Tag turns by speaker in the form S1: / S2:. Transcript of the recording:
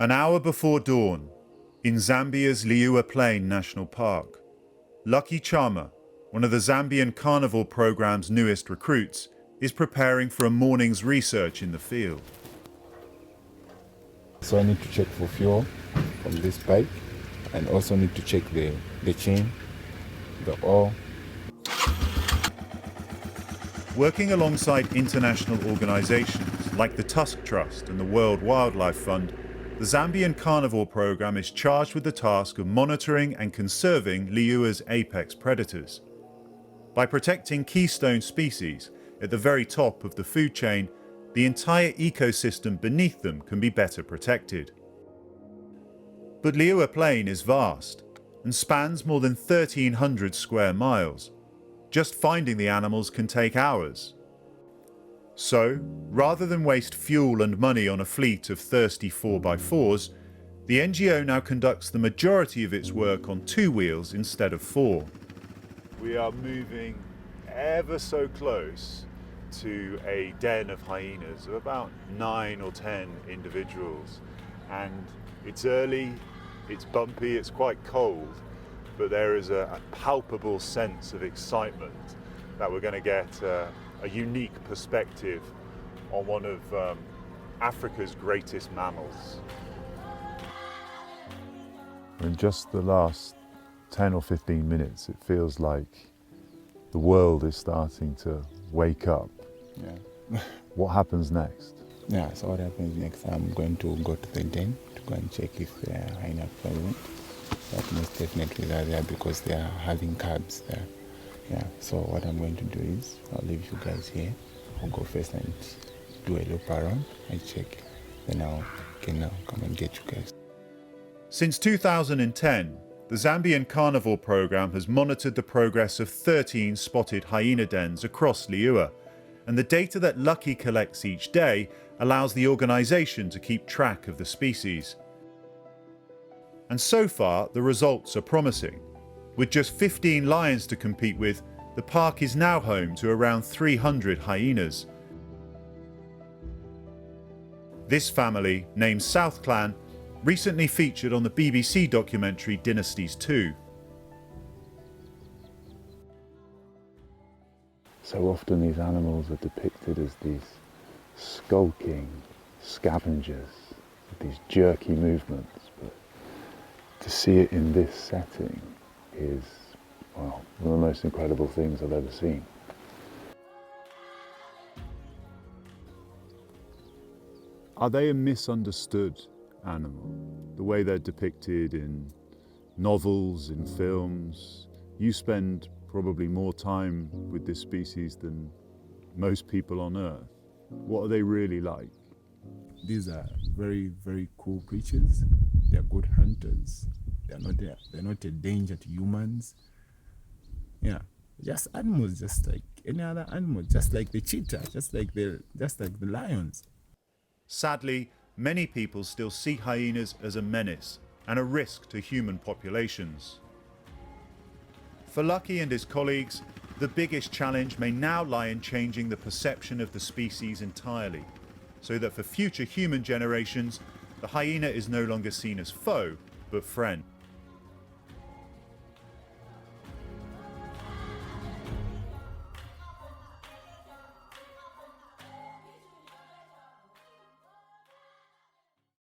S1: An hour before dawn, in Zambia's Liuwa Plain National Park, Lucky Chama, one of the Zambian Carnivore Programme's newest recruits, is preparing for a morning's research in the field.
S2: So I need to check for fuel from this bike, and also need to check the chain, the oil.
S1: Working alongside international organisations like the Tusk Trust and the World Wildlife Fund, the Zambian Carnivore Programme is charged with the task of monitoring and conserving Liuwa's apex predators. By protecting keystone species at the very top of the food chain, the entire ecosystem beneath them can be better protected. But Liuwa Plain is vast and spans more than 1,300 square miles. Just finding the animals can take hours. So, rather than waste fuel and money on a fleet of thirsty 4x4s, the NGO now conducts the majority of its work on 2 wheels instead of 4. We are moving ever so close to a den of hyenas of about 9 or 10 individuals, and it's early, it's bumpy, it's quite cold, but there is a palpable sense of excitement that we're going to get a unique perspective on one of Africa's greatest mammals. In just the last 10 or 15 minutes, it feels like the world is starting to wake up.
S2: Yeah.
S1: What happens next?
S2: Yeah, so what happens next, I'm going to go to the den to go and check if there are hyena present. But most definitely they're there because they are having cubs there. Yeah, so what I'm going to do is, I'll leave you guys here. I'll go first and do a loop around and check. Then I can now come and get you guys.
S1: Since 2010, the Zambian Carnivore Programme has monitored the progress of 13 spotted hyena dens across Liuwa, and the data that Lucky collects each day allows the organisation to keep track of the species. And so far, the results are promising. With just 15 lions to compete with, the park is now home to around 300 hyenas. This family, named South Clan, recently featured on the BBC documentary Dynasties 2.
S3: So often these animals are depicted as these skulking scavengers with these jerky movements, but to see it in this setting is, well, one of the most incredible things I've ever seen.
S1: Are they a misunderstood animal? The way they're depicted in novels, in films. You spend probably more time with this species than most people on Earth. What are they really like?
S2: These are very, very cool creatures. They're good hunters. They're not a danger to humans. Yeah, just animals, just like any other animal, just like the cheetah, just like the lions.
S1: Sadly, many people still see hyenas as a menace and a risk to human populations. For Lucky and his colleagues, the biggest challenge may now lie in changing the perception of the species entirely, so that for future human generations, the hyena is no longer seen as foe, but friend.